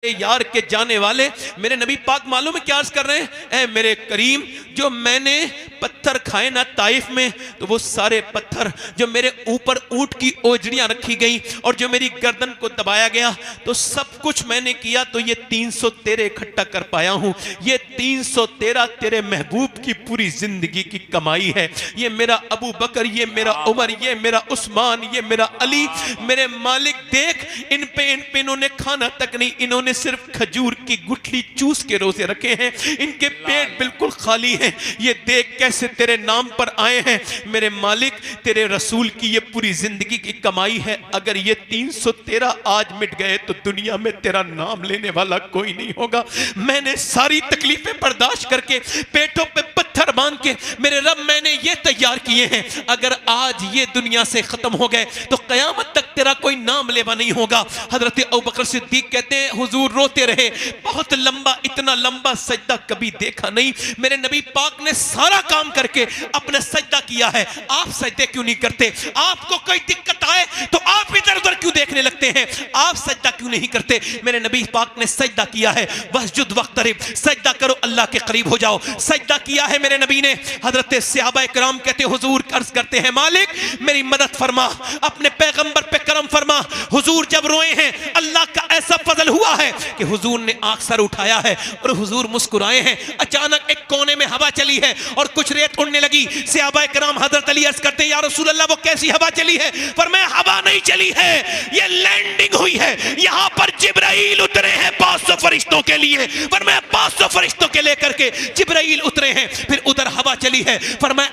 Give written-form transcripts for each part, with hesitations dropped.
यार के जाने वाले मेरे नबी पाक मालूम है क्या अर्ज कर रहे हैं, ऐ मेरे करीम, जो मैंने पत्थर खाए ना ताइफ में, तो वो सारे पत्थर जो मेरे ऊपर ऊंट की ओजड़ियां रखी गई और जो मेरी गर्दन को दबाया गया, तो सब कुछ मैंने किया तो ये 313 इकट्ठा कर पाया हूं। ये 313 तेरे महबूब की पूरी जिंदगी की कमाई है। ये मेरा अबू बकर, ये मेरा उमर, ये मेरा उस्मान, ये मेरा अली। मेरे मालिक देख, इन पे इन्होंने खाना तक नहीं, इन्होंने सिर्फ खजूर की गुठली चूस के रोजे रखे हैं, इनके पेट बिल्कुल खाली हैं। ये देख कैसे तेरे नाम पर आए हैं। मेरे मालिक, तेरे रसूल की ये पूरी जिंदगी की कमाई है। अगर ये 313 आज मिट गए तो दुनिया में तेरा नाम लेने वाला कोई नहीं होगा। मैंने सारी तकलीफें बर्दाश्त करके, पेटों पे पत्थर बांध के, मेरे रब मैंने ये तैयार किए हैं। अगर आज ये दुनिया से खत्म हो गए तो कयामत तक तेरा कोई नाम लेवा नहीं होगा। हजरत अबू बकर सिद्दीक कहते हैं, हुजूर रोते रहे, बहुत लंबा, इतना लंबा सजदा कभी देखा नहीं। मेरे नबी पाक ने सारा काम करके अपना सजदा किया है, आप सजदे क्यों नहीं करते? आपको कोई दिक्कत आए तो आप इधर उधर क्यों देखने लगते हैं? आप सजदा क्यों नहीं करते? मेरे नबी पाक ने सजदा किया है। वस्जुद वक्तरिब, सजदा करो, अल्लाह के करीब हो जाओ। सजदा किया है मेरे नबी ने। हजरत सहाबा इकराम कहते, हुजूर अर्ज करते हैं, मालिक मेरी मदद फरमा, अपने पैगंबर पे करम फरमा। हुजूर जब रोए हैं, अल्लाह का ऐसा फजल हुआ है कि हुजूर ने आंख सर उठाया है और हुजूर मुस्कुराए हैं। अचानक एक कोने में हवा चली है और कुछ रेत उड़ने लगी। सहाबा इकराम हजरत अली अर्ज करते हैं, या रसूल अल्लाह वो कैसी हवा चली है? फरमाया, हवा नहीं चली है, ये लैंडिंग हुई है। यहां पर जिब्राइल उतरे हैं 500 फरिश्तों के लिए। फरमाया 500 फरिश्तों के लेकर के जिब्राइल उतरे हैं। फिर उधर हवा चली है। फरमाया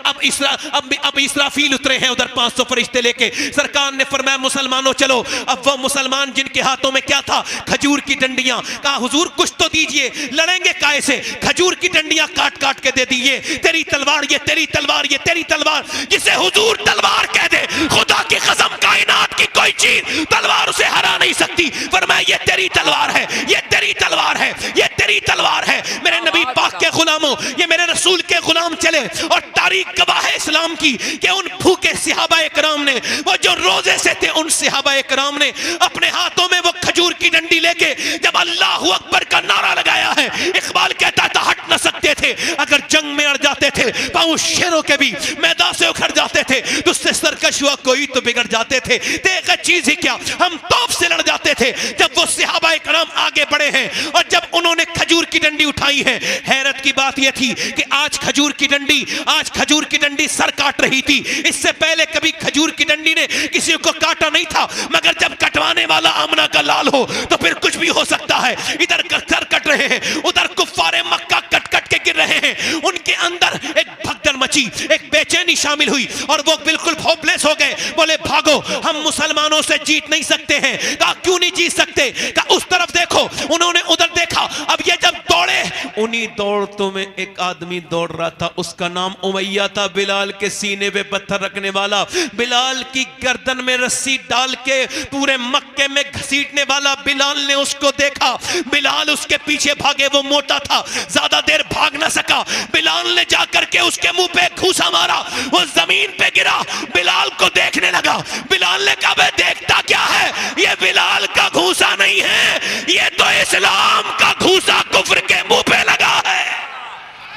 अब इसराफील उतरे हैं उधर 500 फरिश्ते लेके। सरकार ने फरमाया, मुसलमानों चलो। अब वो मुसलमान जिनके हाथों में क्या था? खजूर की डंडियां। कहा, हुजूर कुछ तो दीजिए, लड़ेंगे काहे से? खजूर की डंडियां काट काट के दे दीजिए। तेरी तलवार, ये तेरी तलवार, ये तेरी तलवार। जिसे हुजूर तलवार कह दे, खुदा की कसम कायनात की कोई चीज तलवार उसे हरा नहीं सकती। फरमाया, ये तेरी तलवार है, ये तेरी तलवार है, ये तेरी तलवार है। मेरे नबी पाक के गुलामों, ये मेरे रसूल के गुलाम चले और तारीख गवाह है इस्लाम की कि उन भूखे सहाबा इकराम ने, वो जो रोजे से थे, उन सहाबा इकराम ने अपने हाथों में वो खजूर की डंडी लेके जब अल्लाह अकबर का नारा लगाया है, इकबाल कहता था हट न सकते थे। अगर जंग में अड़ जाते थे, पांव शेरों के भी मैदान से उखड़ जाते थे, तुझसे सरकश हुआ कोई तो बिगड़ जाते थे। देखा चीज ही क्या, हम तोप से लड़ जाते थे। जब वो सहाबा इकराम आगे बढ़े हैं और जब उन्होंने खजूर की डंडी उठाई है, हैरत की बात यह थी कि आज खजूर की डंडी सर काट रही थी। इससे पहले कभी खजूर की डंडी ने किसी को काटा नहीं था, मगर जब कटवाने वाला आमना का लाल हो तो फिर कुछ भी हो सकता है। इधर सर कट रहे हैं, उधर कुफ्फारे मक्का कट कट के गिर रहे हैं। उनके अंदर एक भगदड़ मची, एक बेचैनी शामिल हुई और वो बिल्कुल होपलेस हो गए। बोले भागो, हम मुसलमानों से जीत नहीं सकते हैं। कहा क्यों नहीं जीत सकते? कहा उस तरफ देखो। उन्होंने उधर देखा। अब ये जब दौड़े, उन्हीं दौड़तों में एक आदमी दौड़ रहा था, उसका नाम उमैया था, बिलाल के सीने पे पत्थर रखने वाला, बिलाल की गर्दन में रस्सी डाल के पूरे मक्के में घसीटने वाला। बिलाल ने उसको देखा, बिलाल उसके पीछे भागे। वो मोटा था, ज्यादा देर भाग ना सका। बिलाल ने जाकर के उसके मुंह पे घूसा मारा, वो जमीन पे गिरा। बिलाल को देखने लगा। बिलाल ने कहा, मैं देखता क्या है? ये बिलाल का घूसा नहीं है, ये तो इस्लाम का घूसा कुफ्र के मुंह पे लगा है।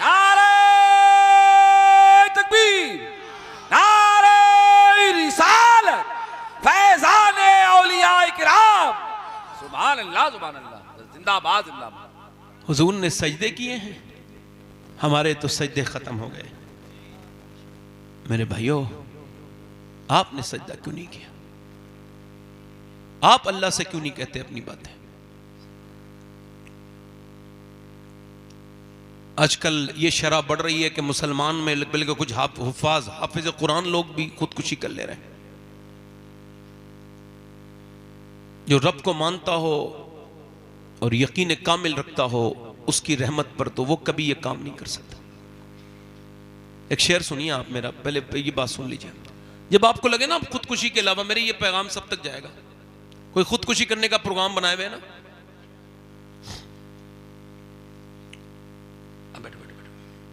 नारे तकबीर, नारे रिसालत, फैज़ाने औलिया इकराम, सुभान अल्लाह, सुभान अल्लाह, जिंदाबाद जिंदाबाद। हुजूर ने सजदे किए हैं, हमारे तो सजदे खत्म हो गए। मेरे भाइयों, आपने सजदा क्यों नहीं किया? आप अल्लाह से क्यों नहीं कहते अपनी बातें? आजकल ये शराब बढ़ रही है कि मुसलमान में बल्कि कुछ हुफ्फाज हाफिज कुरान लोग भी खुदकुशी कर ले रहे हैं। जो रब को मानता हो और यकीन कामिल रखता हो उसकी रहमत पर, तो वो कभी ये काम नहीं कर सकता। एक शेर सुनिए आप मेरा, पहले ये बात सुन लीजिए। जब आपको लगे ना खुदकुशी के अलावा, मेरे ये पैगाम सब तक जाएगा, कोई खुदकुशी करने का प्रोग्राम बनाए हुए ना,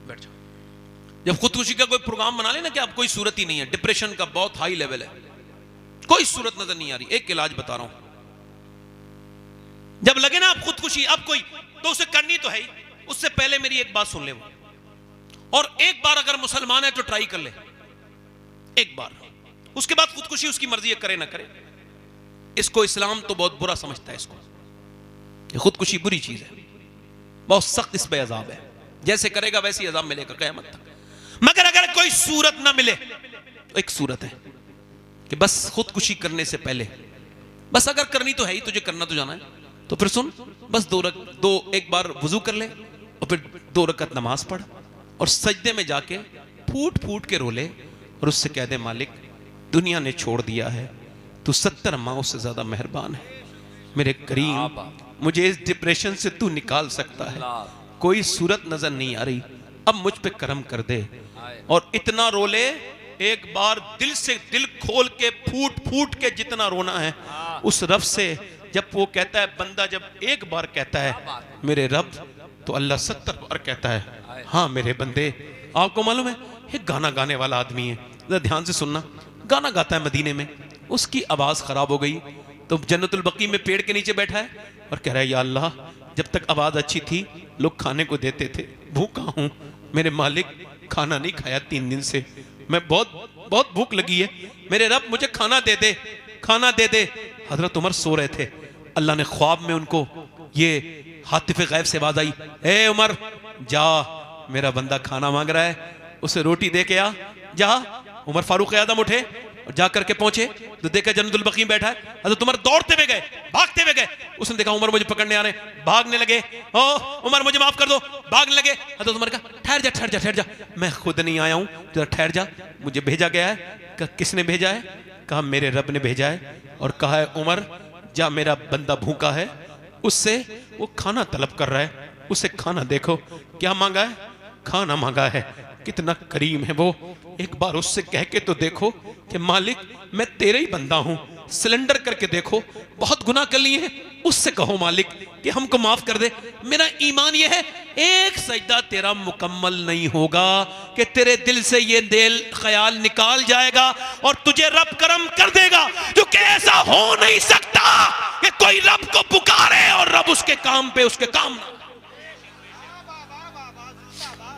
बैठ जाओ। जब खुदकुशी का कोई प्रोग्राम बना ले ना कि आप कोई सूरत ही नहीं है, डिप्रेशन का बहुत हाई लेवल है, कोई सूरत नजर नहीं आ रही। एक इलाज बता रहा हूं, जब लगे ना आप खुदकुशी अब कोई, तो उसे करनी तो है ही, उससे पहले मेरी एक बात सुन ले वो, और एक बार अगर मुसलमान है तो ट्राई कर ले एक बार, उसके बाद खुदकुशी उसकी मर्जी है, करे ना करे। इसको इस्लाम तो बहुत बुरा समझता है, इसको ये खुदकुशी बुरी चीज है, बहुत सख्त इस पे अजाब है, जैसे करेगा वैसे ही अजाब मिलेगा क़यामत तक। मगर अगर कोई सूरत ना मिले तो एक सूरत है कि बस खुदकुशी करने से पहले, बस अगर करनी तो है ही, तुझे करना तो जाना है, तो फिर सुन, बस एक बार वुजू कर ले और फिर 2 रकअत नमाज पढ़ और सजदे में जाके फूट फूट के रो ले और उससे कह दे मालिक दुनिया ने छोड़ दिया है, तू 70 माओं से ज्यादा मेहरबान है, मेरे करीम मुझे इस डिप्रेशन से तू निकाल सकता है, कोई सूरत नजर नहीं आ रही, अब मुझ पे करम कर दे। और इतना रो ले एक बार, दिल से दिल खोल के फूट फूट के जितना रोना है उस रब से। जब वो कहता है बंदा, जब एक बार कहता है मेरे रब, तो अल्लाह 70 बार कहता है हाँ मेरे बंदे। आपको मालूम है एक गाना गाने वाला आदमी है, जरा ध्यान से सुनना, गाना गाता है मदीने में, उसकी आवाज खराब हो गई तो जन्नतुल बकी में पेड़ के नीचे बैठा है और कह रहा है या अल्लाह जब तक आवाज अच्छी थी लोग खाने को देते थे, भूखा हूं मेरे मालिक, खाना नहीं खाया 3 दिन से, मैं बहुत भूख लगी है, मेरे रब मुझे खाना दे दे, खाना दे दे। हजरत उमर सो रहे थे, अल्लाह ने ख्वाब में उनको ये हातिफ गैब से आवाज आई, ए उमर जा मेरा बंदा खाना मांग रहा है, उसे रोटी दे के आ जा। उमर फारूक आजम उठे और जा करके पहुंचे तो देखा जन्नतुल बकी बैठा है। हजरत उमर दौड़ते हुए गए, भागते हुए गए, उसने देखा उमर मुझे पकड़ने आ रहे, भागने लगे, ओ उमर मुझे माफ कर दो, भागने लगे। हजरत उमर का ठहर जा ठहर जा ठहर जा, मैं खुद नहीं आया हूं, जरा ठहर जा, मुझे भेजा गया है। कहा किसने भेजा है? कहा मेरे रब ने भेजा है और कहा है उमर जा मेरा बंदा भूखा है, उससे वो खाना तलब कर रहा है, उसे खाना देखो। क्या मांगा है? खाना मांगा है। कितना करीम है वो, एक बार उससे कह के तो देखो कि मालिक मैं तेरे ही बंदा हूं, सिलेंडर करके देखो, बहुत गुनाह कर लिए हैं, उससे कहो मालिक कि हमको माफ कर दे। मेरा ईमान यह है एक सजदा तेरा मुकम्मल नहीं होगा कि तेरे दिल से ये दिल ख्याल निकाल जाएगा और तुझे रब करम कर देगा, जो कि ऐसा हो नहीं सकता कि कोई रब को पुकारे और रब उसके काम पे उसके काम ना।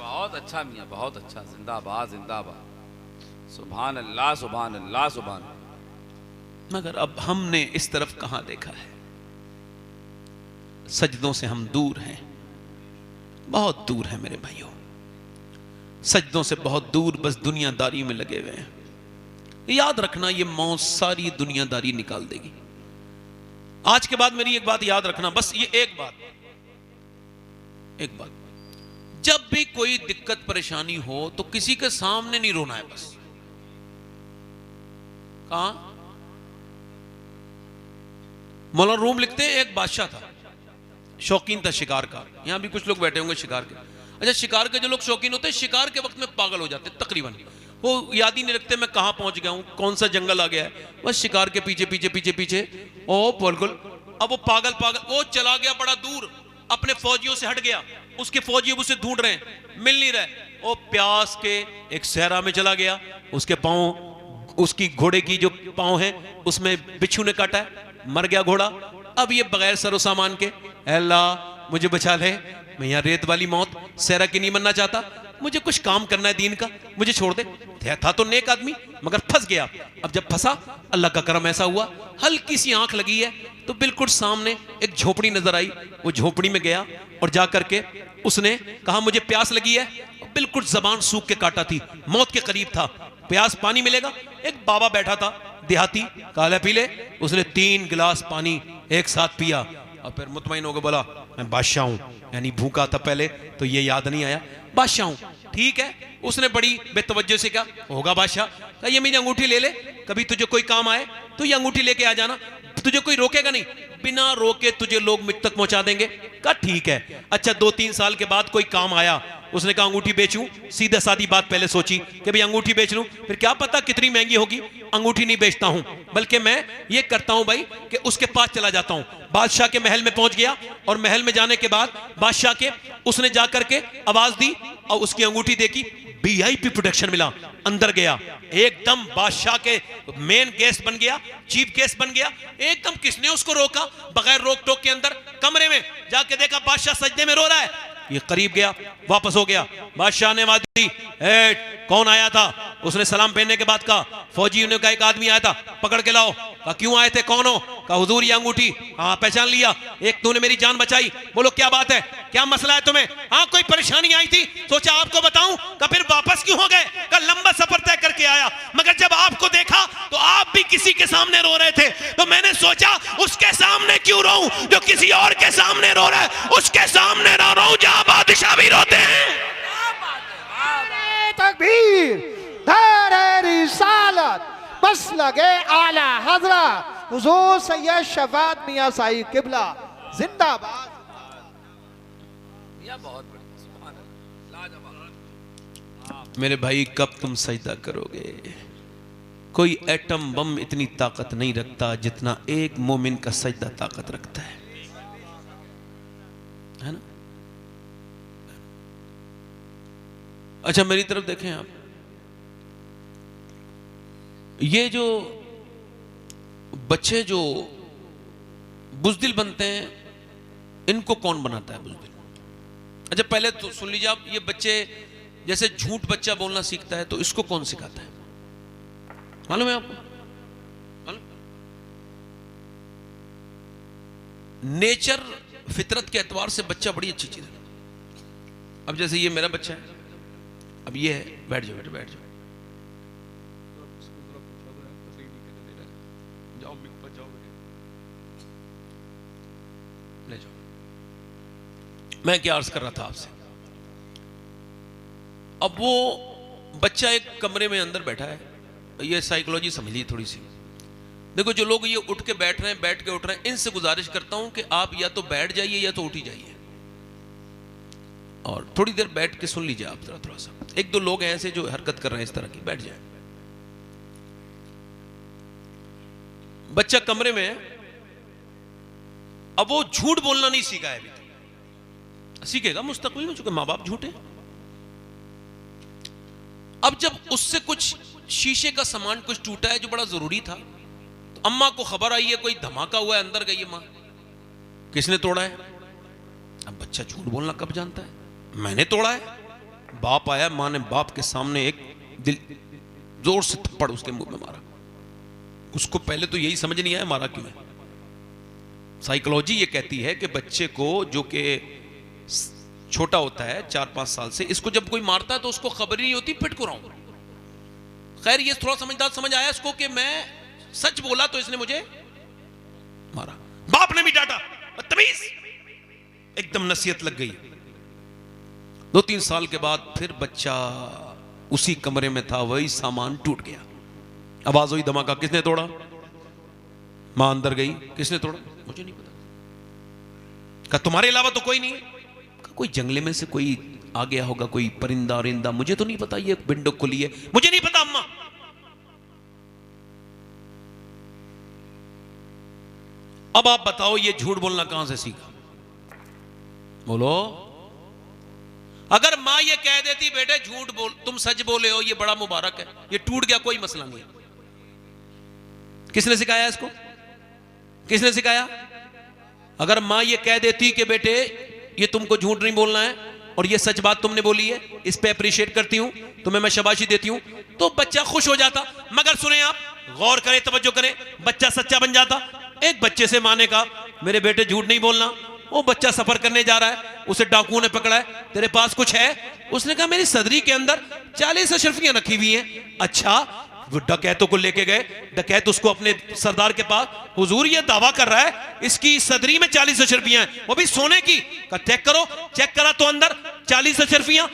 बहुत अच्छा मियां, बहुत अच्छा, जिंदाबाद जिंदाबाद, सुभान अल्लाह सुभान अल्लाह सुभान। मगर अब हमने इस तरफ कहां देखा है? सजदों से हम दूर हैं, बहुत दूर हैं मेरे भाइयों, सजदों से बहुत दूर, बस दुनियादारी में लगे हुए हैं। याद रखना ये मौत सारी दुनियादारी निकाल देगी। आज के बाद मेरी एक बात याद रखना, बस ये एक बात, जब भी कोई दिक्कत परेशानी हो तो किसी के सामने नहीं रोना है। बस कहां मौलाना रूम लिखते हैं, एक बादशाह था, शौकीन था शिकार का। यहां भी कुछ लोग बैठे होंगे शिकार के। अच्छा, शिकार के जो लोग शौकीन होते हैं शिकार के वक्त में पागल हो जाते तकरीबन, वो याद ही नहीं रखते मैं कहां पहुंच गया हूं, कौन सा जंगल आ गया है, बस शिकार के पीछे पीछे पीछे पीछे ओ बिल्कुल। अब वो पागल वो चला गया बड़ा दूर, अपने फौजियों से हट गया, उसके फौजी उसे ढूंढ रहे हैं, मिल नहीं रहे। वो प्यास के एक सहरा में चला गया, उसके पांव, उसकी घोड़े की जो पांव है उसमें बिच्छू ने काटा है, मर गया घोड़ा। अब ये बगैर सरो सामान के, अल्लाह मुझे बचा ले, मैं यहाँ रेत वाली मौत सहरा की नहीं मरना चाहता, मुझे कुछ काम करना है दीन का, मुझे छोड़ दे। था तो नेक आदमी मगर फंस गया। अब जब फंसा अल्लाह का करम ऐसा हुआ, हल्की सी आंख लगी है तो बिल्कुल सामने एक झोपड़ी नजर आई, वो झोपड़ी में गया और जा करके उसने कहा मुझे प्यास लगी है, बिल्कुल जबान सूख के काटा थी, मौत के करीब था, प्यास पानी मिलेगा। एक बाबा बैठा था देहाती, काला पी ले, उसने 3 गिलास पानी एक साथ पिया और फिर मुतमईन होकर बोला मैं बादशाह हूं, यानी भूखा था पहले तो ये याद नहीं आया, बादशाह हूं। ठीक है, उसने बड़ी बेतवज्जो से कहा होगा बादशाह, कहा ये मेरी अंगूठी ले ले, कभी तुझे कोई काम आए तो ये अंगूठी लेके आ जाना, तुझे कोई रोकेगा नहीं, बिना रोके तुझे लोग मुझ तक पहुंचा देंगे। कहा ठीक है। अच्छा 2-3 साल के बाद कोई काम आया, उसने कहा अंगूठी बेचूं, सीधा सादी बात पहले सोची कि भाई अंगूठी बेच लूं, फिर क्या पता कितनी महंगी होगी, अंगूठी नहीं बेचता हूं, बल्कि मैं ये करता हूं भाई कि उसके पास चला जाता हूं। बादशाह के महल में पहुंच गया और महल में जाने के बाद बादशाह के उसने जाकर के आवाज दी और उसकी अंगूठी देखी, वीआईपी प्रोटेक्शन मिला। अंदर गया, एकदम बादशाह के मेन गेस्ट बन गया, चीफ गेस्ट बन गया। एकदम किसने उसको रोका? बगैर रोक टोक के अंदर कमरे में जाके देखा बादशाह सजदे में रो रहा है। ये करीब गया, वापस हो गया। बादशाह ने आवाज दी, कौन आया था? उसने सलाम पहनने के बाद कहा, फौजी ने कहा एक आदमी आया था, पकड़ के लाओ। कहा क्यों आए थे, कौन हो? कहा हुजूर ये अंगूठी। हाँ पहचान लिया, एक तूने मेरी जान बचाई। बोलो क्या बात है, क्या मसला है तुम्हें? हाँ कोई परेशानी आई थी, सोचा आपको बताऊं। कहा फिर वापस क्यों हो गए? कहा लंबा सफर तय करके आया, मगर जब आपको देखा तो आप भी किसी के सामने रो रहे थे, तो मैंने सोचा उसके सामने क्यों रोऊं जो किसी और के सामने रो रहा है, उसके सामने ना रोऊं जहां बादशाह भी रोते हैं। तकबीर, दारे रिसालत, बस लगे आला हजरा हुजूर सैयद शफात मियां साहिब किबला जिंदाबाद। बहुत बड़ी सुभान अल्लाह, लाजवाब। मेरे भाई कब तुम सजदा करोगे? कोई एटम बम इतनी ताकत नहीं रखता जितना एक मोमिन का सजदा ताकत रखता है ना? अच्छा मेरी तरफ देखें आप, ये जो बच्चे जो बुज़दिल बनते हैं, इनको कौन बनाता है बुज़दिल? अच्छा पहले तो सुन लीजिए आप, ये बच्चे जैसे झूठ बच्चा बोलना सीखता है, तो इसको कौन सिखाता है? मालूम है आपको? मालूम? नेचर फितरत के एतबार से बच्चा बड़ी अच्छी चीज है। अब जैसे ये मेरा बच्चा है, अब ये है, बैठ जाओ बेटा बैठ जाओ, ले जाओ। मैं क्या अर्ज कर रहा था आपसे, अब वो बच्चा एक कमरे में अंदर बैठा है, ये साइकोलॉजी समझ ली थोड़ी सी। देखो जो लोग ये उठ के बैठ रहे हैं, बैठ के उठ रहे हैं, इनसे गुजारिश करता हूं कि आप या तो बैठ जाइए या तो उठ ही जाइए, और थोड़ी देर बैठ के सुन लीजिए आप थोड़ा सा। एक दो लोग हैं ऐसे जो हरकत कर रहे हैं इस तरह की, बैठ जाए। बच्चा कमरे में है, अब वो झूठ बोलना नहीं सीखा है, अभी सीखेगा मुस्तकबिल में, चूंकि मां बाप झूठे। अब जब उससे कुछ शीशे का सामान कुछ टूटा है जो बड़ा जरूरी था, तो अम्मा को खबर आई है कोई धमाका हुआ है, अंदर गई है मां, किसने तोड़ा है? अब बच्चा झूठ बोलना कब जानता है? मैंने तोड़ा है। बाप आया, मां ने बाप के सामने एक दिल जोर से थप्पड़ उसके मुंह में मारा। उसको पहले तो यही समझ नहीं आया मारा क्यों है। साइकोलॉजी ये कहती है कि बच्चे को जो कि छोटा होता है 4-5 साल से, इसको जब कोई मारता है तो उसको खबर ही नहीं होती पिट को रहा हूं। खैर ये थोड़ा समझदार समझ आया इसको कि मैं सच बोला तो इसने मुझे मारा। बाप ने भी डांटा, बदतमीज, एकदम नसीहत लग गई। 2-3 साल के बाद फिर बच्चा उसी कमरे में था, वही सामान टूट गया, आवाज हुई धमाका, किसने तोड़ा? मां अंदर गई, किसने तोड़ा? मुझे नहीं पता। कहा तुम्हारे अलावा तो कोई नहीं है? कहा कोई जंगले में से कोई आ गया होगा, कोई परिंदा रिंदा, मुझे तो नहीं पता, ये विंडो खुली है, मुझे नहीं पता अम्मा। अब आप बताओ ये झूठ बोलना कहां से सीखा? बोलो। अगर मां ये कह देती बेटे झूठ बोल, तुम सच बोले हो, ये बड़ा मुबारक है, ये टूट गया कोई मसला नहीं है। किसने सिखाया इसको? किसने सिखाया? अगर मां ये कह देती कि बेटे ये तुमको झूठ नहीं बोलना है और ये सच बात तुमने बोली है, इस पे अप्रिशिएट करती हूं, तुम्हें मैं शाबाशी देती हूं, तो बच्चा खुश हो जाता। मगर सुने आप, गौर करें, तवज्जो करें, बच्चा सच्चा बन जाता। एक बच्चे से मां ने कहा मेरे बेटे झूठ नहीं बोलना, वो बच्चा सफर करने जा रहा है, उसे डाकुओं ने पकड़ा है, तेरे पास कुछ है? उसने कहा मेरी सदरी के अंदर 40 अशरफियां रखी हुई हैं। अच्छा, वो डकैतों को लेके गए, डकैत उसको अपने सरदार के पास, हुजूर ये दावा कर रहा है इसकी सदरी में 40 अशरफियां हैं, वो भी सोने की। कहा चेक करो, चेक करा तो अंदर 40 अशरफियां।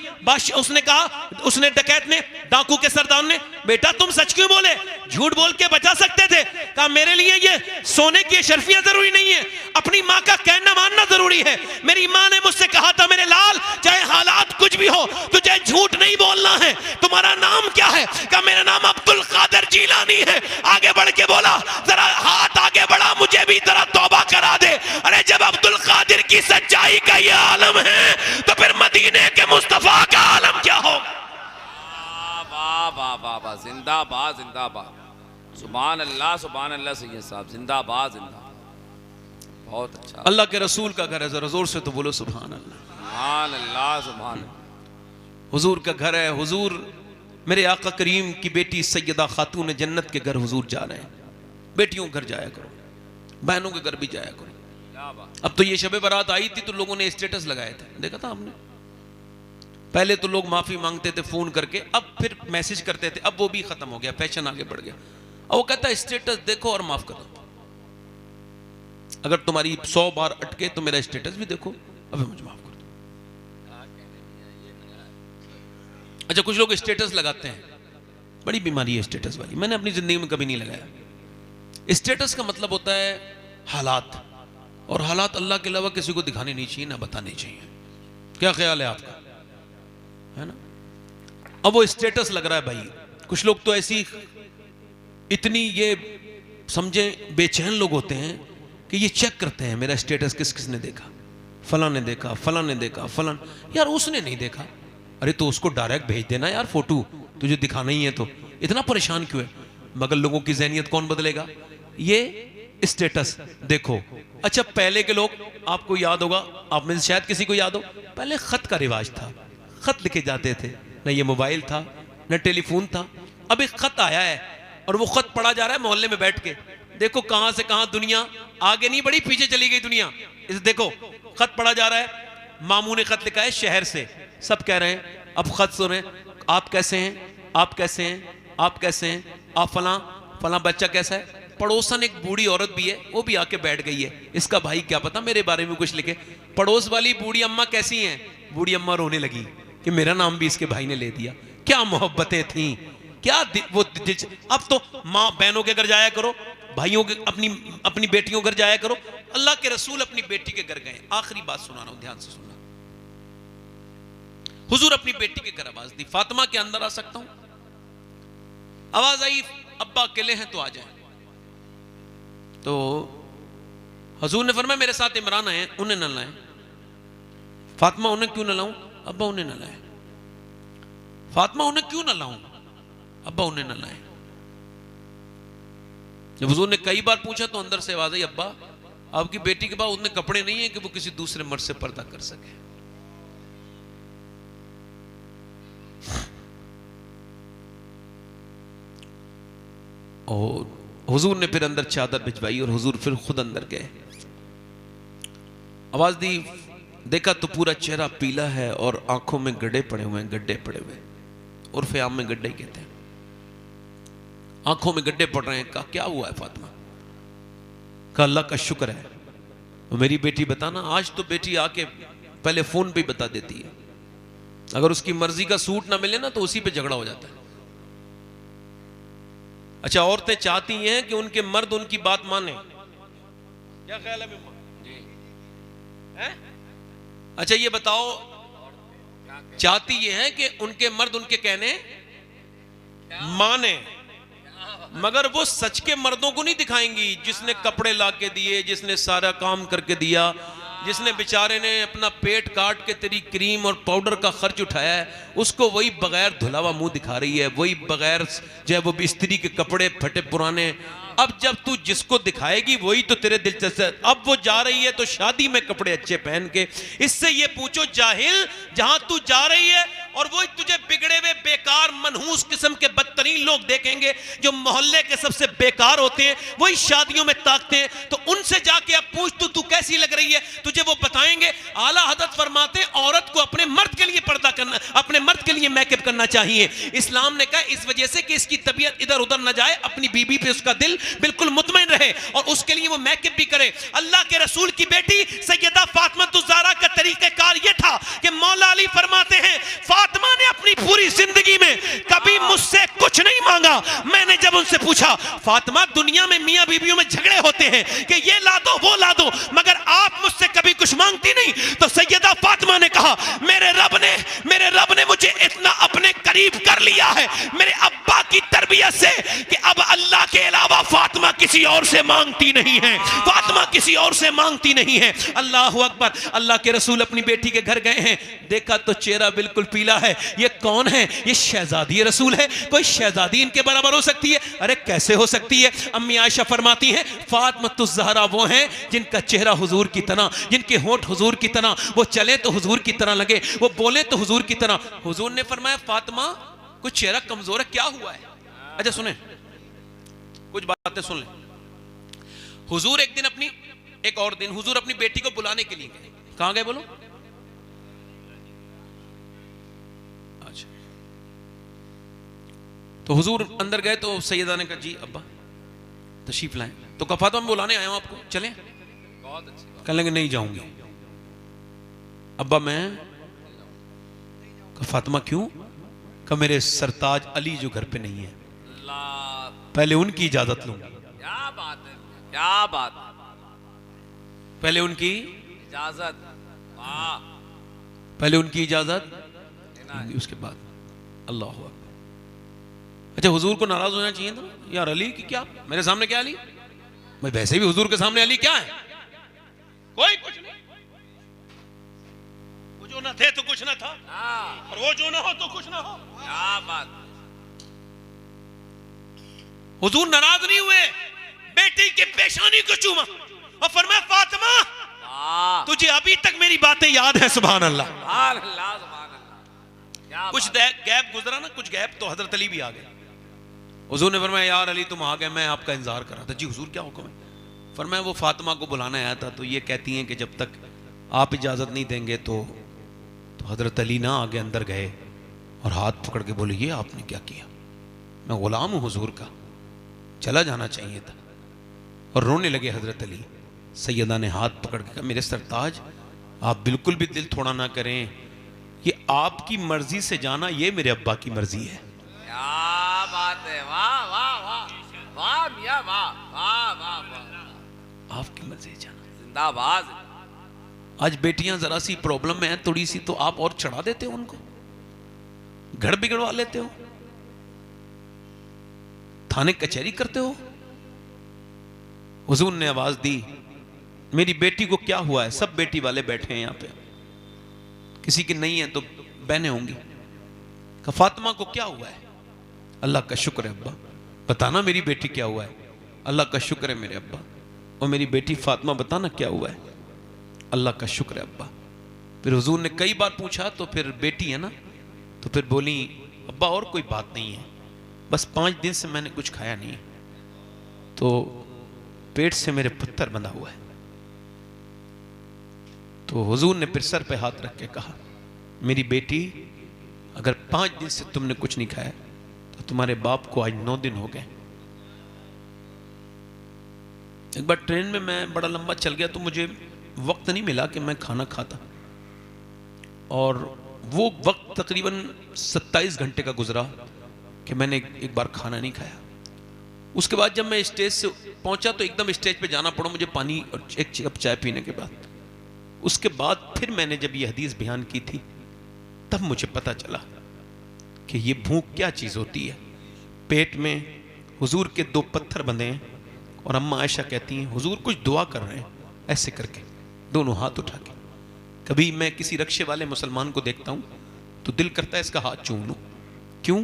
उसने कहा, उसने डकैत ने, डाकू के सरदार ने, बेटा तुम सच क्यों बोले, झूठ बोल के बचा सकते थे। कहा मेरे लिए ये सोने की अशरफियां जरूरी नहीं है, अपनी मां का कहना मानना जरूरी है। मेरी मां ने मुझसे कहा था मेरे लाल चाहे हालात कुछ भी हो तुझे झूठ नहीं बोलना है। तुम्हारा नाम क्या है? कहा मेरा नाम अब्दुल कादिर जीलानी है। आगे बढ़ के बोला, जरा हाथ आगे बढ़ा, मुझे भी जरा तौबा करा दे। अरे जब अब्दुल कादिर की सच्चाई का ये आलम है तो फिर मदीने के मुस्तफा का आलम क्या होगा? वाह वाह, जिंदाबाद जिंदाबाद, सुभान अल्लाह सैयद साहब, जिंदाबाद जिंदाबाद, बहुत अच्छा। अल्लाह के रसूल का घर है, जरा जोर से तो बोलो सुभान अल्लाह। सुभान अल्लाह सुभान अल्लाह। हुजूर का घर है। हुजूर मेरे आका करीम की बेटी सैयदा खातून जन्नत के घर हुजूर जा रहे हैं। बेटियों के घर जाया करो, बहनों के घर भी जाया करो। क्या बात। अब तो ये शबे बारात आई थी तो लोगों ने स्टेटस लगाए थे, देखा था हमने। पहले तो लोग माफी मांगते थे फोन करके, अब फिर मैसेज करते थे, अब वो भी खत्म हो गया, फैशन आगे बढ़ गया। अब वो कहता है स्टेटस देखो और माफ करो। अगर तुम्हारी 100 बार अटके तो मेरा स्टेटस भी देखो, अबे मुझे माफ कर दो। अच्छा, कुछ लोग स्टेटस लगाते हैं, बड़ी बीमारी है स्टेटस वाली। मैंने अपनी जिंदगी में कभी नहीं लगाया। स्टेटस का मतलब होता है हालात, और हालात अल्लाह के अलावा किसी को दिखाने नहीं चाहिए, ना बताने चाहिए। क्या ख्याल है आपका, है ना? अब वो स्टेटस लग रहा है भाई। कुछ लोग तो ऐसी इतनी ये समझे बेचैन लोग होते हैं कि ये चेक करते हैं मेरा स्टेटस किस किसने देखा, फलां ने देखा, फलां ने देखा, फलां। यार उसने नहीं देखा, अरे तो उसको डायरेक्ट भेज देना यार फोटो, तुझे दिखाना ही है तो इतना परेशान क्यों है? मगर लोगों की ज़हनियत कौन बदलेगा? ये स्टेटस देखो। अच्छा, पहले के लोग, आपको याद होगा, आप में से शायद किसी को याद हो, पहले खत का रिवाज था, खत लिखे जाते थे। न ये मोबाइल था, न टेलीफोन था। अब एक खत आया है और वो खत पढ़ा जा रहा है मोहल्ले में बैठ के। देखो कहां से कहां दुनिया आगे नहीं बढ़ी, पीछे चली गई दुनिया। इस देखो खत पढ़ा जा रहा है। मामू ने खत लिखा है शहर से, सब कह रहे हैं अब खत सुने, आप कैसे हैं, आप कैसे हैं, आप कैसे हैं, आप फलां फलां, बच्चा कैसा है। पड़ोसन एक बूढ़ी औरत भी है, वो भी आके बैठ गई है। इसका भाई क्या पता मेरे बारे में कुछ लिखे। पड़ोस वाली बूढ़ी अम्मा कैसी हैं? बूढ़ी अम्मा रोने लगी कि मेरा नाम भी इसके भाई ने ले दिया। क्या मोहब्बतें थी, क्या वो। अब तो माँ बहनों के घर जाया करो, भाइयों के अपनी बेटियों के घर जाया करो। अल्लाह के रसूल अपनी बेटी के घर गए। आखिरी बात सुना रहा हूं, ध्यान से सुनना। हुजूर अपनी बेटी के घर आवाज दी, फातिमा के अंदर आ सकता हूं? आवाज आई, अब्बा अकेले हैं तो आ जाए। तो हुजूर ने फरमाया मेरे साथ इमरान आए, उन्हें न लाएं। फातिमा उन्हें क्यों न लाऊं? अब्बा उन्हें न लाएं। फातिमा उन्हें क्यों न लाऊं? अब्बा उन्हें न लाएं। जब हुजूर ने कई बार पूछा तो अंदर से आवाज आई, अब्बा आपकी बेटी के पास उतने कपड़े नहीं है कि वो किसी दूसरे मर्द से पर्दा कर सके। और हुजूर ने फिर अंदर चादर भिजवाई और हुजूर फिर खुद अंदर गए। आवाज दी, देखा तो पूरा चेहरा पीला है और आंखों में गड्ढे पड़े हुए हैं, गड्ढे पड़े हुए, उर्फ आम में गड्ढे कहते हैं। आंखों में गड्ढे पड़ रहे हैं। कहा क्या हुआ है फातिमा? कहा अल्लाह का शुक्र है, तो मेरी बेटी बताना। आज तो बेटी आके पहले फोन पे बता देती है, अगर उसकी मर्जी का सूट ना मिले ना तो उसी पे झगड़ा हो जाता है। अच्छा, औरतें चाहती हैं कि उनके मर्द उनकी बात माने। क्या ख्याल है जी? अच्छा ये बताओ, चाहती ये है कि उनके मर्द उनके कहने माने, मगर वो सच के मर्दों को नहीं दिखाएंगी, जिसने कपड़े ला के दिए, जिसने सारा काम करके दिया, जिसने बेचारे ने अपना पेट काट के तेरी क्रीम और पाउडर का खर्च उठाया है, उसको वही बगैर धुलावा मुंह दिखा रही है, वही बगैर जो है वो बिस्तरी के कपड़े फटे पुराने। अब जब तू जिसको दिखाएगी वही तो तेरे दिलचस्प है। अब वो जा रही है तो शादी में कपड़े अच्छे पहन के। इससे ये पूछो जाहिल, जहां तू जा रही है और वही तुझे बिगड़े हुए बेकार मनहूस किस्म के बदतरीन लोग देखेंगे, जो मोहल्ले के सबसे बेकार होते हैं, वही शादियों में ताकते हैं। तो उनसे जाके अब पूछ तू कैसी लग रही है, तुझे वो बताएंगे। आला हज़रत फरमाते हैं औरत को अपने मर्द के लिए पर्दा करना, अपने मर्द के लिए मेकअप करना चाहिए। इस्लाम ने कहा इस वजह से कि इसकी तबीयत इधर उधर न जाए, अपनी बीबी पे उसका दिल बिल्कुल मुतमईन रहे, और उसके लिए वो मेकअप भी करे। अल्लाह के रसूल की बेटी सैयदा फातिमा ज़हरा का तरीक़ेकार ये था कि मौला अली फरमाते हैं फातिमा ने अपनी पूरी जिंदगी में कभी मुझसे कुछ नहीं मांगा। मैंने जब उनसे पूछा फातिमा दुनिया में मियां बीवियों में झगड़े होते हैं कि ये ला दो वो ला दो, मगर आप मुझसे कभी कुछ मांगती नहीं, तो सैयदा फातिमा ने कहा मेरे रब ने मुझे इतना अपने करीब कर लिया है मेरे अब्बा की तरबियत से कि अब अल्लाह के अलावा फातिमा किसी और से मांगती नहीं है, फातिमा किसी और से मांगती नहीं है। अल्लाह अकबर। अल्लाह के रसूल अपनी बेटी के घर गए हैं, देखा तो चेहरा बिल्कुल पीला है। ये कौन है? ये शहजादी रसूल है, कोई शहजादी इनके बराबर हो सकती है? अरे कैसे हो सकती है? अम्मी आयशा फरमाती हैं फातिमातुज़ ज़हरा वो हैं जिनका चेहरा हुजूर की तरह, जिनके होंठ हुजूर की तरह, वो चले तो हुजूर की तरह लगे, वो बोले तो हुजूर की तरह। हुजूर ने फरमाया फातिमा कुछ चेहरा कमजोर है, क्या हुआ है? अच्छा सुने, कुछ बातें सुन लें। हुजूर एक दिन एक और दिन हुजूर अपनी बेटी को बुलाने के लिए गए। कहां गए बोलो? अच्छा, तो हुजूर अंदर गए तो सैयदा ने कहा जी अब्बा तशरीफ लाएं। तो कहा फातिमा मैं बुलाने आया हूं आपको, चलें? बहुत अच्छी बात। कहने लगे नहीं जाऊंगी। अब्बा मैं? कहा फातिमा क्यों? कहा मेरे सरताज अली जो घर पे नहीं है, अल्लाह, पहले उनकी इजाजत लूंगी। क्या बात है, क्या बात है। पहले उनकी इजाजत, वाह, पहले उनकी इजाजत लूंगी, उसके बाद अल्लाह हू अकबर। अच्छा हुजूर को नाराज होना चाहिए था यार, अली की क्या, मेरे सामने क्या अली? मैं वैसे भी हुजूर के सामने अली क्या है? कोई कुछ नहीं, वो जो ना थे तो कुछ ना था, हाँ, और वो जो ना हो तो कुछ ना हो। क्या बात। हुजूर नाराज नहीं हुए, बेटी के पेशानी को चूमा और फरमाया फातिमा वाह, तुझे अभी तक मेरी बातें याद है? सुभान अल्लाह। सुभान अल्लाह, सुभान अल्लाह। क्या कुछ बात। गैप गुजरा ना, कुछ गैप, तो हजरत अली भी आ गए। हुजूर ने फरमाया यार अली तुम आ गए, मैं आपका इंतजार कर रहा था। जी हुजूर क्या हुक्म है? फरमाया वो फातिमा को बुलाने आया था, तो ये कहती हैं कि जब तक आप इजाजत नहीं देंगे तो हजरत अली ना आगे अंदर गए और हाथ पकड़ के बोले ये आपने क्या किया? मैं गुलाम हूं हुजूर का, चला जाना चाहिए था। और रोने लगे हजरत अली। सैयदा ने हाथ पकड़ के कहा मेरे सरताज आप बिल्कुल भी दिल थोड़ा ना करें, ये आपकी मर्जी से जाना, ये मेरे अब्बा की मर्जी है। क्या बात है, वाह वाह वाह वाह मियां, वाह वाह वाह वाह, आपकी मर्जी से जाना। जिंदाबाद। आज बेटियां जरा सी प्रॉब्लम में है थोड़ी सी, तो आप और चढ़ा देते हो उनको, घर बिगड़वा लेते हो, थाने कचहरी करते हो। हुजूर ने आवाज दी मेरी बेटी को क्या हुआ है? सब बेटी वाले बैठे हैं यहां पे, किसी की नहीं है तो बहनें होंगी। कहा फातिमा को क्या हुआ है? अल्लाह का शुक्र है अब्बा, बताना मेरी बेटी क्या हुआ है? अल्लाह का शुक्र है मेरे अब्बा। और मेरी बेटी फातिमा बताना क्या हुआ है? अल्लाह का शुक्र है अब्बा। फिर हुजूर ने कई बार पूछा तो फिर बेटी है ना, तो फिर बोली अब्बा और कोई बात नहीं है, बस 5 दिन से मैंने कुछ खाया नहीं, तो पेट से मेरे पत्थर बंधा हुआ है। तो हुजूर ने फिर सर पे हाथ रख के कहा मेरी बेटी अगर 5 दिन से तुमने कुछ नहीं खाया तो तुम्हारे बाप को आज 9 दिन हो गए। एक बार ट्रेन में मैं बड़ा लंबा चल गया तो मुझे वक्त नहीं मिला कि मैं खाना खाता, और वो वक्त तकरीबन 27 घंटे का गुजरा कि मैंने एक बार खाना नहीं खाया। उसके बाद जब मैं स्टेज से पहुंचा तो एकदम स्टेज पे जाना पड़ा मुझे पानी और एक कप चाय पीने के बाद। उसके बाद फिर मैंने जब ये हदीस बयान की थी तब मुझे पता चला कि ये भूख क्या चीज़ होती है। पेट में हुजूर के 2 पत्थर बंधे हैं और अम्मा आयशा कहती हैं हुजूर कुछ दुआ कर रहे हैं ऐसे करके, दोनों हाथ उठा के। कभी मैं किसी रक्शे वाले मुसलमान को देखता हूँ तो दिल करता है इसका हाथ चूम लूँ, क्यों?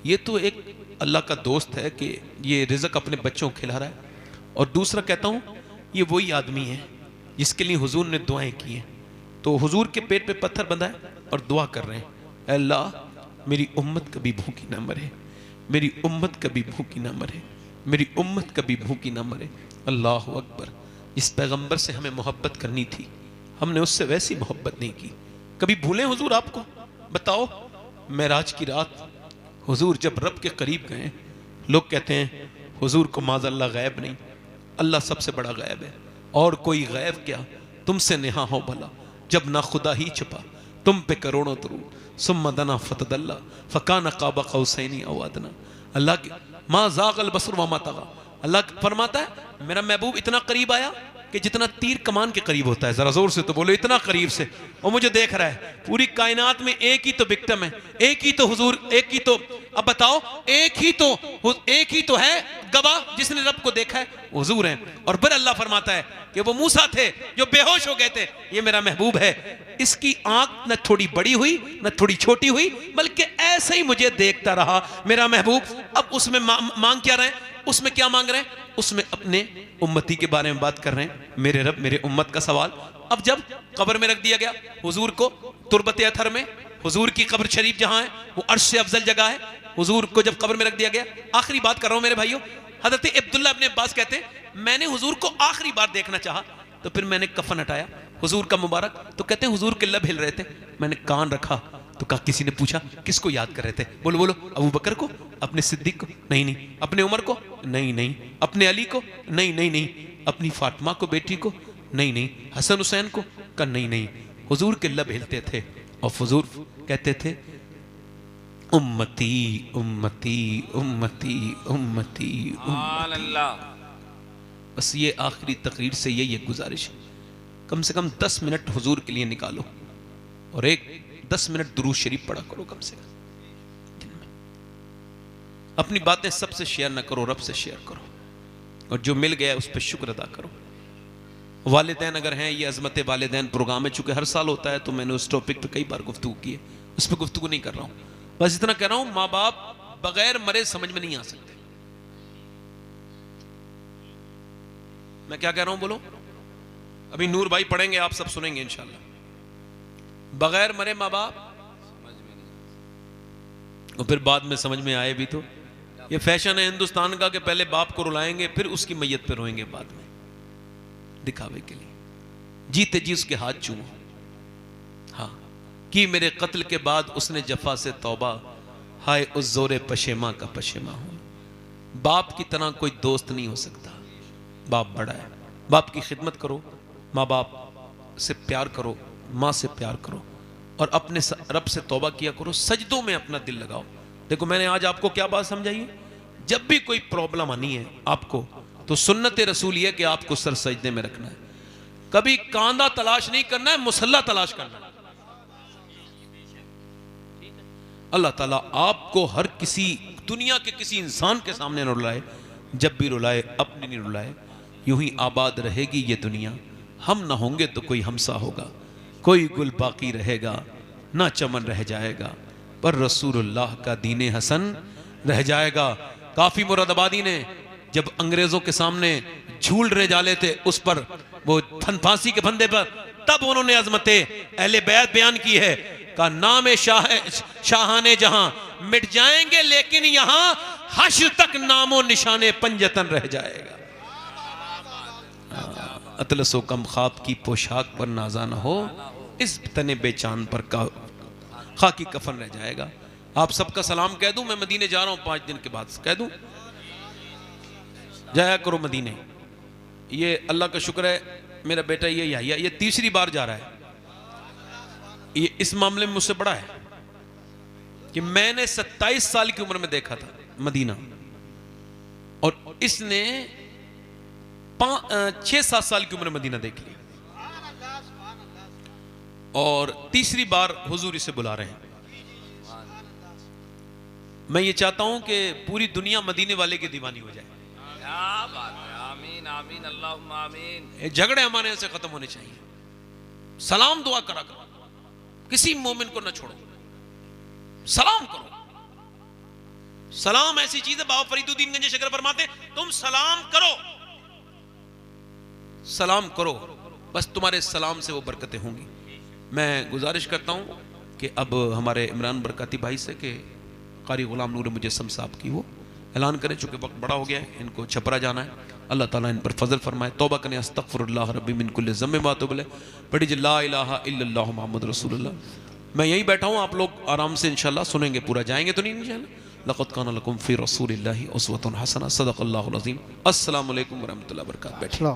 ये तो एक अल्लाह का दोस्त है कि ये रिज़्क अपने बच्चों को खिला रहा है। और दूसरा कहता हूँ ये वही आदमी है जिसके लिए हुजूर ने दुआएं की हैं। तो हुजूर के पेट पे पत्थर बंधा है और दुआ कर रहे हैं अल्लाह मेरी उम्मत कभी भूखी ना मरे, मेरी उम्मत कभी भूखी ना मरे, मेरी उम्मत कभी भूखी ना मरे। अल्लाह अकबर। इस पैगंबर से हमें मोहब्बत करनी थी, हमने उससे वैसी मोहब्बत नहीं की। कभी भूलें हुजूर आपको? बताओ मेराज की रात हुजूर जब रब के करीब गए, लोग कहते हैं हुजूर को माज़अल्लाह गैब नहीं, अल्लाह सबसे बड़ा गैब है, और कोई गैब क्या तुमसे नेहा हो भला, जब ना खुदा ही छुपा तुम पे करोड़ों दरूद, सुम्मा दना फतदल्ला फकाना काबा कौसैनी औ अदना। अल्लाह के मा ज़ाग़ल बसर व मा तग़ा। अल्लाह फरमाता है मेरा महबूब इतना करीब आया कि जितना तीर कमान के करीब होता है, जरा जोर से तो बोलो, इतना करीब से, और मुझे देख रहा है। पूरी कायनात में एक ही तो विक्टिम है, एक ही तो हुजूर, एक ही तो, अब बताओ, एक ही तो है गवाह जिसने रब को देखा है, हुजूर हैं। और फिर अल्लाह फरमाता है कि वो मूसा थे जो बेहोश हो गए थे, ये मेरा महबूब है, इसकी आंख न थोड़ी बड़ी हुई न थोड़ी छोटी हुई, बल्कि ऐसे ही मुझे देखता रहा मेरा महबूब। अब उसमें मांग क्या रहे हैं? उसमें क्या मांग रहे हैं? उसमें अपने उम्मती के बारे में बात कर रहे हैं, मेरे रब मेरे उम्मत का सवाल। अब जब कब्र में रख दिया गया हुजूर को, तुरबत अथर में, हुजूर की कब्र शरीफ जहां है वो अर्श से अफजल जगह है, हुजूर को जब कब्र में रख दिया गया, आखिरी बात कर रहा हूं मेरे भाइयों, हजरत अब्दुल्ला इब्ने अब्बास कहते हैं मैंने हुजूर को आखिरी बार देखना चाहा, तो फिर मैंने कफन हटाया हुजूर का मुबारक, तो कहते हैं हुजूर के लब हिल रहे थे, मैंने कान रखा तो कहा, किसी ने पूछा किसको याद कर रहे थे? बोलो बोलो, अबू बकर को, अपने सिद्दीक को? नहीं नहीं। अपने उमर को? नहीं नहीं। अपने अली को? नहीं नहीं नहीं। अपनी फातिमा को, बेटी को? नहीं नहीं। हसन हुसैन को? कहा नहीं नहीं। हुजूर के लब हिलते थे और हुजूर कहते थे उम्मती उम्मती उम्मती उम्मती अल्लाह। बस ये आखिरी तकरीर से ये गुजारिश, कम से कम 10 मिनट हुजूर के लिए निकालो और एक 10 मिनट दुरूद शरीफ पढ़ा करो कम से कम दिन में। अपनी बातें सबसे शेयर ना करो, रब से शेयर करो, और जो मिल गया उस पर शुक्र अदा करो। वालिदैन अगर हैं, ये अजमत वालिदैन प्रोग्राम में चूंकि हर साल होता है तो मैंने उस टॉपिक पे कई बार गुफ्तगू की है, उस पर गुफ्तगू नहीं कर रहा हूं, बस इतना कह रहा हूं, माँ बाप बगैर मरे समझ में नहीं आ सकते। मैं क्या कह रहा हूं बोलो? अभी नूर भाई पढ़ेंगे, आप सब सुनेंगे इंशाल्लाह। बगैर मरे माँ बाप और फिर बाद में समझ में आए भी तो, ये फैशन है हिंदुस्तान का कि पहले बाप को रुलाएंगे फिर उसकी मैयत पे रोएंगे बाद में, दिखावे के लिए। जीते जी उसके हाथ चूमो। हाँ, कि मेरे कत्ल के बाद उसने जफा से तौबा, हाय उस जोरे पशेमा का पशेमा हूं। बाप की तरह कोई दोस्त नहीं हो सकता, बाप बड़ा है। बाप की खिदमत करो, माँ बाप से प्यार करो, माँ से प्यार करो, और अपने रब से तौबा किया करो, सजदों में अपना दिल लगाओ। देखो मैंने आज आपको क्या बात समझाई है, जब भी कोई प्रॉब्लम आनी है आपको, तो सुन्नत रसूल ये कि आपको सर सजदे में रखना है, कभी कांदा तलाश नहीं करना है, मुसल्ला तलाश करना है। अल्लाह ताला आपको हर किसी दुनिया के किसी इंसान के सामने न रुलाए, जब भी रुलाए अपने नहीं रुलाए। यूं ही आबाद रहेगी ये दुनिया, हम ना होंगे तो कोई हमसा होगा, कोई गुल बाकी रहेगा ना चमन रह जाएगा, पर रसूलुल्लाह का दीने हसन रह जाएगा। काफी मुरादाबादी ने जब अंग्रेजों के सामने झूलने जाले थे उस पर, वो फांसी के फंदे पर, तब उन्होंने अजमते अहले बैत बयान की है, का नाम शाहाने जहां मिट जाएंगे, लेकिन यहां हश्र तक नामो निशाने पंजतन रह जाएगा। अतलसो कम ख्वाब की पोशाक पर नाजा न हो, इस तने बेचान पर खाकी कफन रह जाएगा। आप सबका सलाम कह दूं, मैं मदीने जा रहा हूं 5 दिन के बाद, कह दूं जाया करो मदीने। ये अल्लाह का शुक्र है, मेरा बेटा ये याहिया ये 3री बार जा रहा है। ये इस मामले में मुझसे बड़ा है कि मैंने 27 साल की उम्र में देखा था मदीना, और इसने 6-7 साल की उम्र में मदीना देख लिया, और 3री बार हुजूर इसे बुला रहे हैं। मैं ये चाहता हूं कि पूरी दुनिया मदीने वाले की दीवानी हो जाए। क्या बात है, आमीन आमीन अल्लाहुम्मा आमीन। झगड़े हमारे यहां से खत्म होने चाहिए। सलाम दुआ करा करो, किसी मोमिन को ना छोड़ो, सलाम करो। सलाम ऐसी चीज है, बाबा फरीदुद्दीन गंज शकर फरमाते, तुम सलाम करो, सलाम करो, बस तुम्हारे सलाम से वो बरकतें होंगी। मैं गुजारिश करता हूं कि अब हमारे इमरान बरकती भाई से कि कारी गुलाम नूर मुजस्सम साहब की वो ऐलान करें, चूंकि वक्त बड़ा हो गया है, इनको छपरा जाना है। अल्लाह ताला इन पर फजल फरमाए, तौबा करें, अस्तगफिरुल्लाह रब्बी मिन कुल्लि ज़म्बिन व अतूबु इलैह, पढ़ी जी ला इलाहा इल्लल्लाहु मुहम्मदुर रसूलुल्लाह। मैं यहीं बैठा हूँ, आप लोग आराम से इंशाल्लाह सुनेंगे, पूरा जाएंगे तो नहीं इंशाल्लाह। लक़द काना लकुम फ़ी रसूलिल्लाहि उस्वतुन हसना, सदक़ल्लाहुल अज़ीम। अस्सलामु अलैकुम व रहमतुल्लाहि व बरकातुहू।